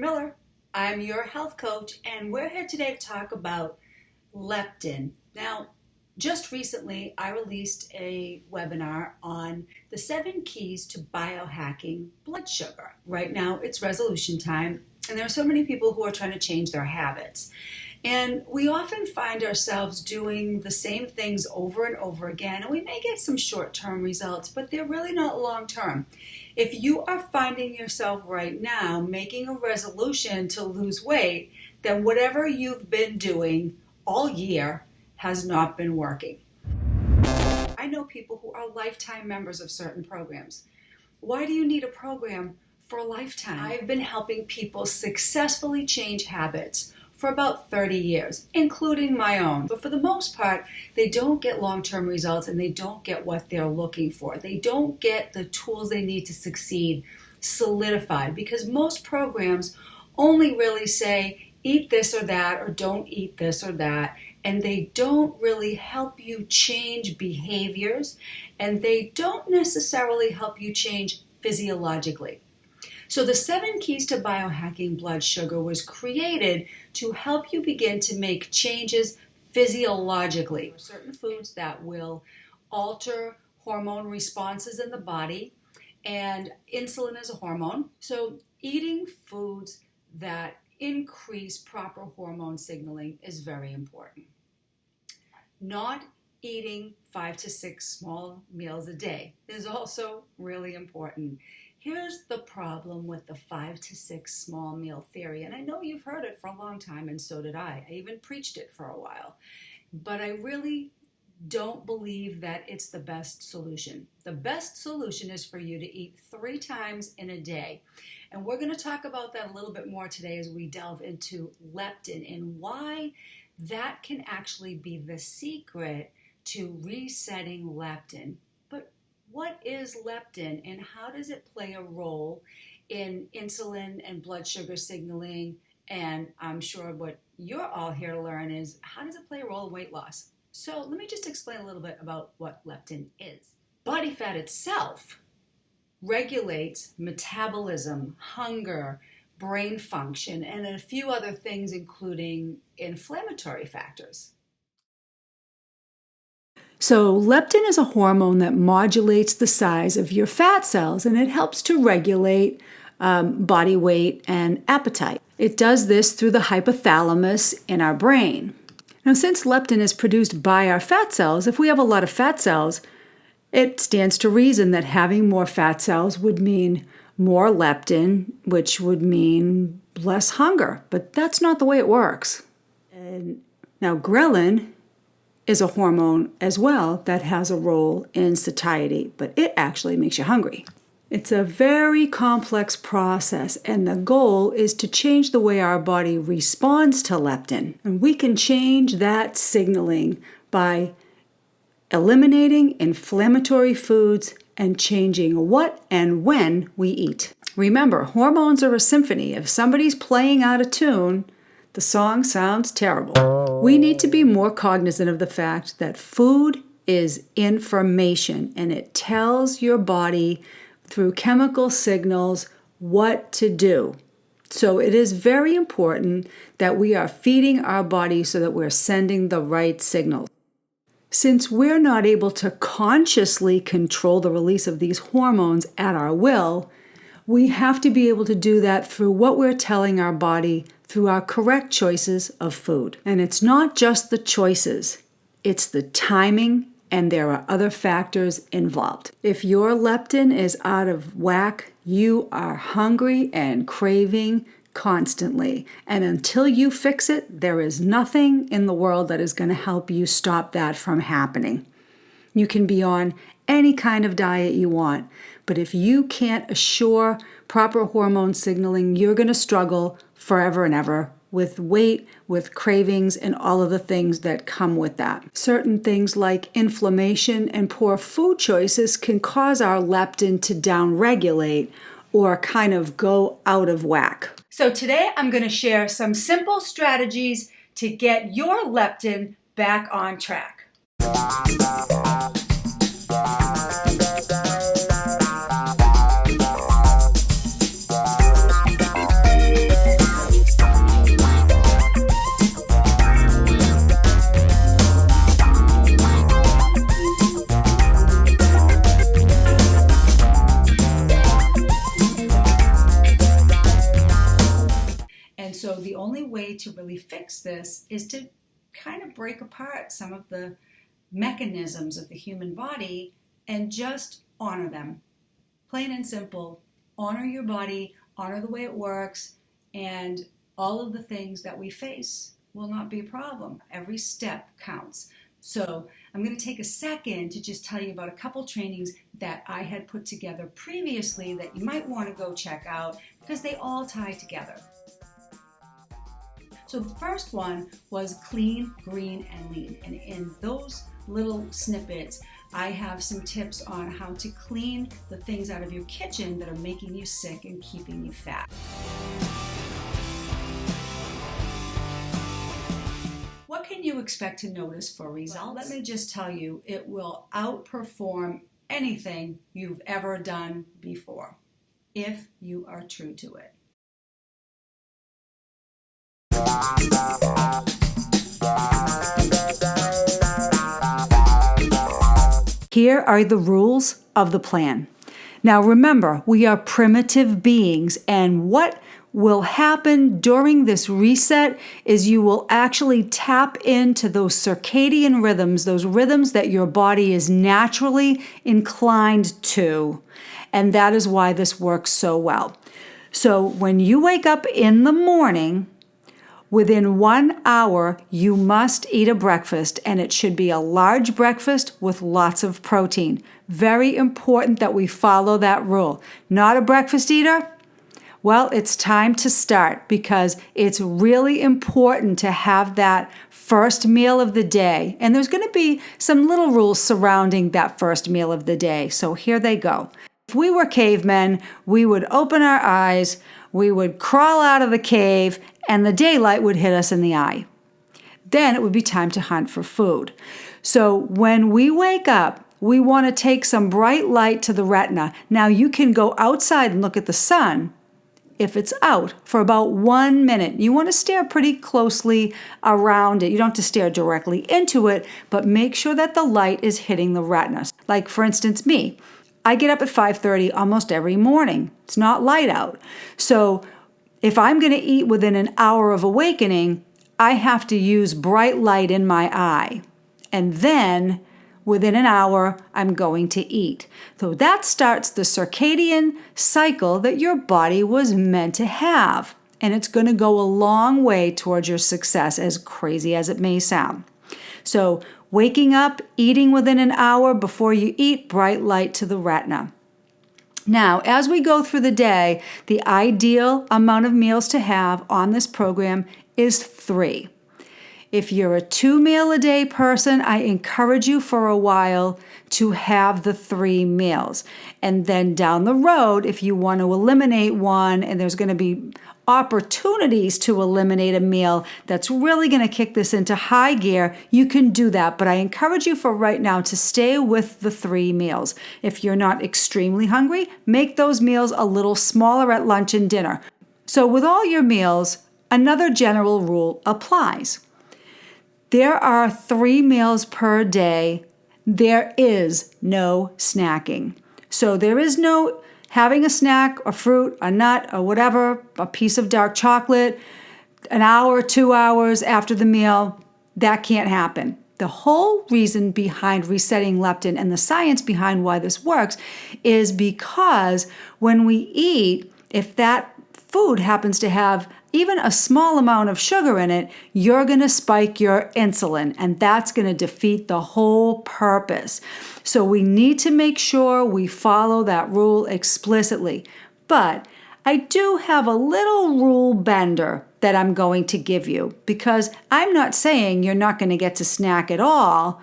Miller. I'm your health coach, and we're here today to talk about leptin. Now, just recently, I released a webinar on the 7 keys to biohacking blood sugar. Right now, it's resolution time, and there are so many people who are trying to change their habits. And we often find ourselves doing the same things over and over again, and we may get some short-term results, but they're really not long-term. If you are finding yourself right now making a resolution to lose weight, then whatever you've been doing all year has not been working. I know people who are lifetime members of certain programs. Why do you need a program for a lifetime? I've been helping people successfully change habits for about 30 years, including my own. But for the most part, they don't get long-term results and they don't get what they're looking for. They don't get the tools they need to succeed solidified, because most programs only really say, eat this or that, or don't eat this or that, and they don't really help you change behaviors, and they don't necessarily help you change physiologically. So the 7 keys to biohacking blood sugar was created to help you begin to make changes physiologically. There are certain foods that will alter hormone responses in the body, and insulin is a hormone. So eating foods that increase proper hormone signaling is very important. Not eating 5 to 6 small meals a day is also really important. Here's the problem with the 5 to 6 small meal theory, and I know you've heard it for a long time, and so did I. I even preached it for a while, but I really don't believe that it's the best solution. The best solution is for you to eat 3 times in a day, and we're going to talk about that a little bit more today as we delve into leptin and why that can actually be the secret to resetting leptin. What is leptin and how does it play a role in insulin and blood sugar signaling? And I'm sure what you're all here to learn is, how does it play a role in weight loss? So let me just explain a little bit about what leptin is. Body fat itself regulates metabolism, hunger, brain function, and a few other things, including inflammatory factors. So leptin is a hormone that modulates the size of your fat cells, and it helps to regulate body weight and appetite. It does this through the hypothalamus in our brain. Now, since leptin is produced by our fat cells, if we have a lot of fat cells, it stands to reason that having more fat cells would mean more leptin, which would mean less hunger. But that's not the way it works. And now, ghrelin is a hormone as well that has a role in satiety, but it actually makes you hungry. It's a very complex process, and the goal is to change the way our body responds to leptin. And we can change that signaling by eliminating inflammatory foods and changing what and when we eat. Remember, hormones are a symphony. If somebody's playing out of tune, the song sounds terrible. We need to be more cognizant of the fact that food is information, and it tells your body through chemical signals what to do. So it is very important that we are feeding our body so that we're sending the right signals. Since we're not able to consciously control the release of these hormones at our will, we have to be able to do that through what we're telling our body through our correct choices of food. And it's not just the choices, it's the timing, and there are other factors involved. If your leptin is out of whack, you are hungry and craving constantly. And until you fix it, there is nothing in the world that is going to help you stop that from happening. You can be on any kind of diet you want, but if you can't assure proper hormone signaling, you're going to struggle forever and ever with weight, with cravings, and all of the things that come with that. Certain things like inflammation and poor food choices can cause our leptin to downregulate or kind of go out of whack. So today I'm going to share some simple strategies to get your leptin back on track. So the only way to really fix this is to kind of break apart some of the mechanisms of the human body and just honor them. Plain and simple, honor your body, honor the way it works, and all of the things that we face will not be a problem. Every step counts. So I'm going to take a second to just tell you about a couple trainings that I had put together previously that you might want to go check out because they all tie together. So the first one was clean, green, and lean. And in those little snippets, I have some tips on how to clean the things out of your kitchen that are making you sick and keeping you fat. What can you expect to notice for results? Let me just tell you, it will outperform anything you've ever done before if you are true to it. Here are the rules of the plan. Now remember, we are primitive beings, and what will happen during this reset is you will actually tap into those circadian rhythms, those rhythms that your body is naturally inclined to. And that is why this works so well. So when you wake up in the morning, within 1 hour, you must eat a breakfast, and it should be a large breakfast with lots of protein. Very important that we follow that rule. Not a breakfast eater? Well, it's time to start because it's really important to have that first meal of the day. And there's going to be some little rules surrounding that first meal of the day. So here they go. If we were cavemen, we would open our eyes, we would crawl out of the cave, and the daylight would hit us in the eye. Then it would be time to hunt for food. So when we wake up, we want to take some bright light to the retina. Now you can go outside and look at the sun if it's out for about 1 minute. You want to stare pretty closely around it. You don't have to stare directly into it, but make sure that the light is hitting the retina. Like for instance, me. I get up at 5:30 almost every morning. It's not light out. So if I'm going to eat within an hour of awakening, I have to use bright light in my eye. And then within an hour, I'm going to eat. So that starts the circadian cycle that your body was meant to have. And it's going to go a long way towards your success, as crazy as it may sound. So waking up, eating within an hour before you eat, bright light to the retina. Now, as we go through the day, the ideal amount of meals to have on this program is 3. If you're a 2-meal-a-day person, I encourage you for a while to have the 3 meals. And then down the road, if you want to eliminate one, and there's going to be opportunities to eliminate a meal that's really going to kick this into high gear, you can do that. But I encourage you for right now to stay with the 3 meals. If you're not extremely hungry, make those meals a little smaller at lunch and dinner. So with all your meals, another general rule applies. There are 3 meals per day. There is no snacking. So there is no having a snack, a fruit, a nut, or whatever, a piece of dark chocolate, an hour, 2 hours after the meal. That can't happen. The whole reason behind resetting leptin and the science behind why this works is because when we eat, if that food happens to have even a small amount of sugar in it, you're going to spike your insulin, and that's going to defeat the whole purpose. So we need to make sure we follow that rule explicitly. But I do have a little rule bender that I'm going to give you, because I'm not saying you're not going to get to snack at all,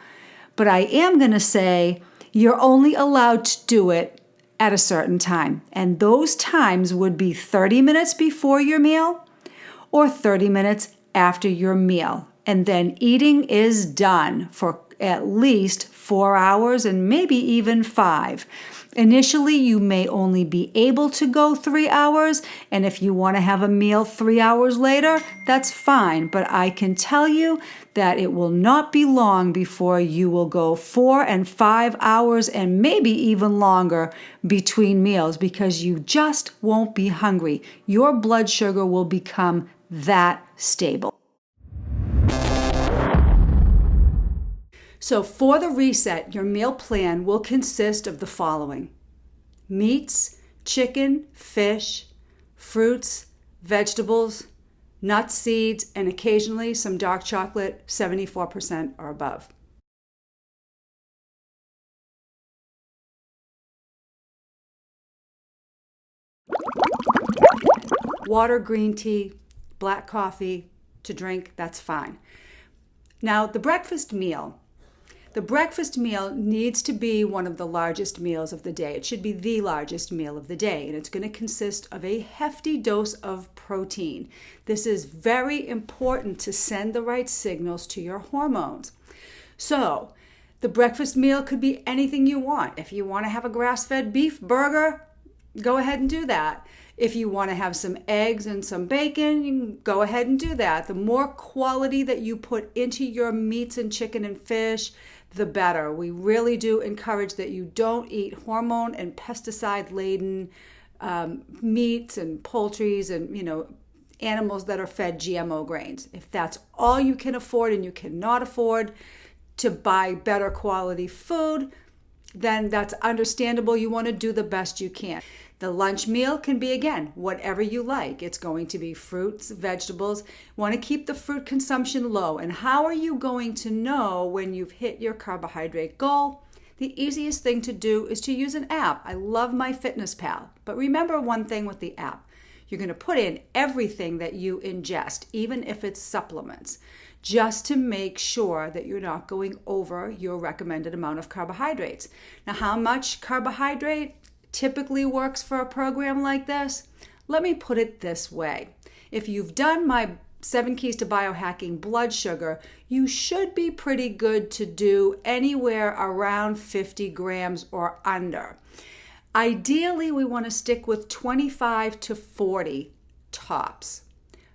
but I am going to say you're only allowed to do it at a certain time. And those times would be 30 minutes before your meal or 30 minutes after your meal. And then eating is done for at least 4 hours and maybe even 5. Initially, you may only be able to go 3 hours, and if you want to have a meal 3 hours later, that's fine. But I can tell you that it will not be long before you will go 4 and 5 hours and maybe even longer between meals because you just won't be hungry. Your blood sugar will become that stable. So for the reset, your meal plan will consist of the following: meats, chicken, fish, fruits, vegetables, nuts, seeds, and occasionally some dark chocolate, 74% or above. Water, green tea, black coffee to drink, that's fine. Now, the breakfast meal needs to be one of the largest meals of the day. It should be the largest meal of the day, and it's going to consist of a hefty dose of protein. This is very important to send the right signals to your hormones. So, the breakfast meal could be anything you want. If you want to have a grass-fed beef burger, go ahead and do that. If you want to have some eggs and some bacon, you can go ahead and do that. The more quality that you put into your meats and chicken and fish, the better. We really do encourage that you don't eat hormone and pesticide-laden meats and poultries and, animals that are fed GMO grains. If that's all you can afford and you cannot afford to buy better quality food, then that's understandable. You want to do the best you can. The lunch meal can be, again, whatever you like. It's going to be fruits, vegetables. Want to keep the fruit consumption low. And how are you going to know when you've hit your carbohydrate goal? The easiest thing to do is to use an app. I love MyFitnessPal. But remember one thing with the app. You're going to put in everything that you ingest, even if it's supplements, just to make sure that you're not going over your recommended amount of carbohydrates. Now, how much carbohydrate typically works for a program like this? Let me put it this way. If you've done my 7 Keys to Biohacking blood sugar, you should be pretty good to do anywhere around 50 grams or under. Ideally, we want to stick with 25 to 40 tops.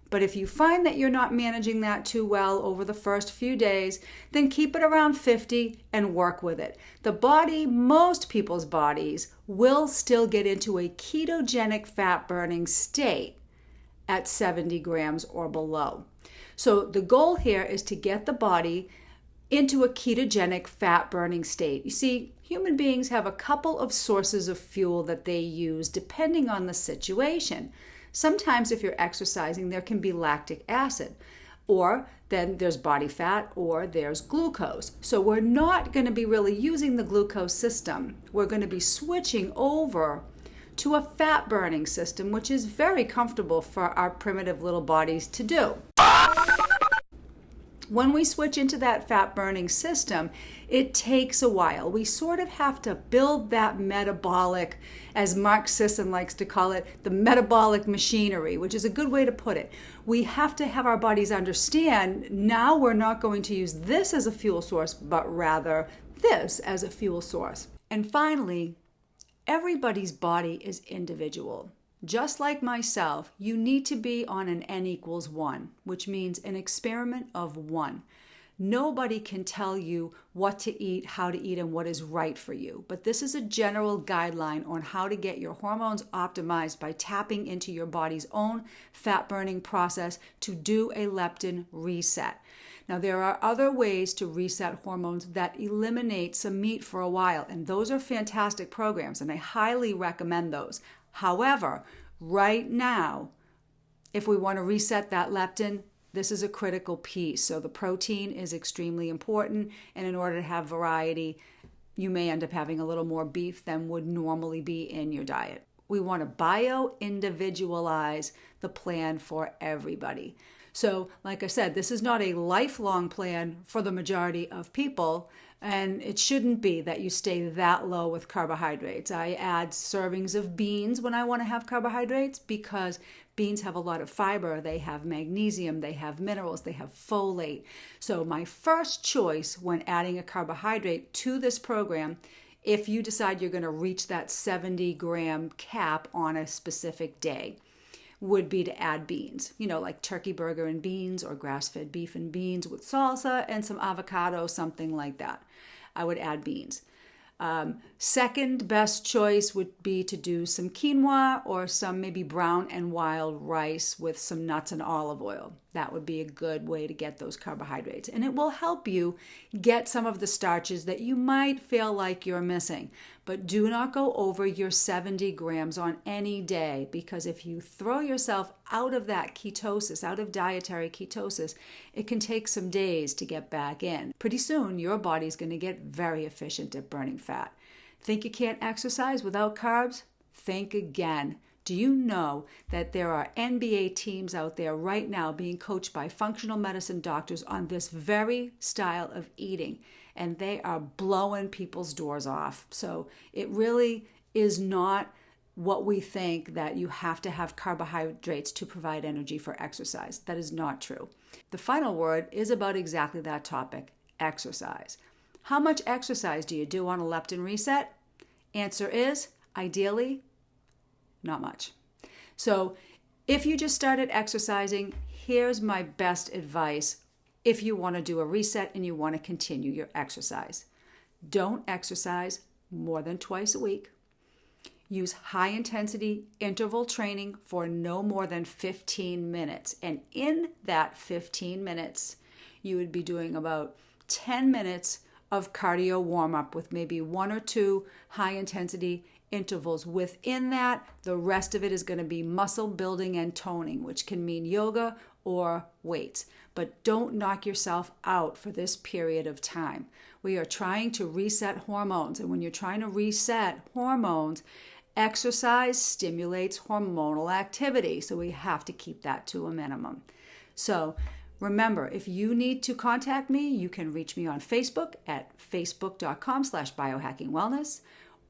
But if you find that you're not managing that too well over the first few days, then keep it around 50 and work with it. The body, most people's bodies, will still get into a ketogenic fat burning state at 70 grams or below. So the goal here is to get the body into a ketogenic fat burning state. You see, human beings have a couple of sources of fuel that they use depending on the situation. Sometimes if you're exercising, there can be lactic acid, or then there's body fat, or there's glucose. So we're not going to be really using the glucose system. We're going to be switching over to a fat burning system, which is very comfortable for our primitive little bodies to do. When we switch into that fat burning system, it takes a while. We sort of have to build that metabolic, as Mark Sisson likes to call it, the metabolic machinery, which is a good way to put it. We have to have our bodies understand now we're not going to use this as a fuel source, but rather this as a fuel source. And finally, everybody's body is individual. Just like myself, you need to be on an N=1, which means an experiment of 1. Nobody can tell you what to eat, how to eat, and what is right for you. But this is a general guideline on how to get your hormones optimized by tapping into your body's own fat-burning process to do a leptin reset. Now, there are other ways to reset hormones that eliminate some meat for a while, and those are fantastic programs, and I highly recommend those. However, right now, if we want to reset that leptin, this is a critical piece. So the protein is extremely important, and in order to have variety, you may end up having a little more beef than would normally be in your diet. We want to bio-individualize the plan for everybody. So, like I said, this is not a lifelong plan for the majority of people, and it shouldn't be that you stay that low with carbohydrates. I add servings of beans when I want to have carbohydrates because beans have a lot of fiber. They have magnesium, they have minerals, they have folate. So my first choice when adding a carbohydrate to this program, if you decide you're going to reach that 70-gram cap on a specific day, would be to add beans, like turkey burger and beans or grass-fed beef and beans with salsa and some avocado, something like that. I would add beans. Second best choice would be to do some quinoa or some maybe brown and wild rice with some nuts and olive oil. That would be a good way to get those carbohydrates. And it will help you get some of the starches that you might feel like you're missing. But do not go over your 70 grams on any day, because if you throw yourself out of that ketosis, out of dietary ketosis, it can take some days to get back in. Pretty soon, your body's going to get very efficient at burning fat. Think you can't exercise without carbs? Think again. Do you know that there are NBA teams out there right now being coached by functional medicine doctors on this very style of eating, and they are blowing people's doors off? So it really is not what we think, that you have to have carbohydrates to provide energy for exercise. That is not true. The final word is about exactly that topic, exercise. How much exercise do you do on a leptin reset? Answer is, ideally, not much. So if you just started exercising, here's my best advice if you want to do a reset and you want to continue your exercise. Don't exercise more than twice a week. Use high intensity interval training for no more than 15 minutes. And in that 15 minutes, you would be doing about 10 minutes of cardio warm-up with maybe 1 or 2 high-intensity intervals. Within that, the rest of it is going to be muscle building and toning, which can mean yoga or weights. But don't knock yourself out for this period of time. We are trying to reset hormones, and when you're trying to reset hormones, exercise stimulates hormonal activity, so we have to keep that to a minimum. So remember, if you need to contact me, you can reach me on Facebook at facebook.com/biohackingwellness,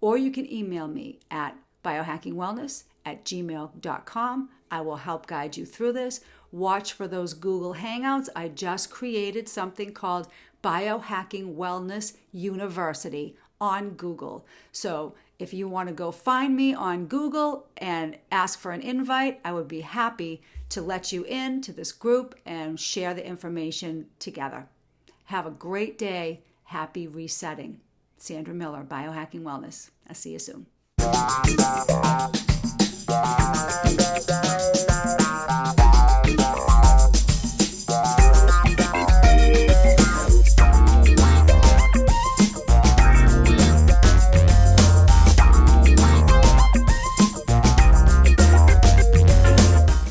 or you can email me at biohackingwellness@gmail.com. I will help guide you through this. Watch for those Google Hangouts. I just created something called Biohacking Wellness University on Google. So if you want to go find me on Google and ask for an invite, I would be happy to let you in to this group and share the information together. Have a great day. Happy resetting. Sandra Miller, Biohacking Wellness. I'll see you soon.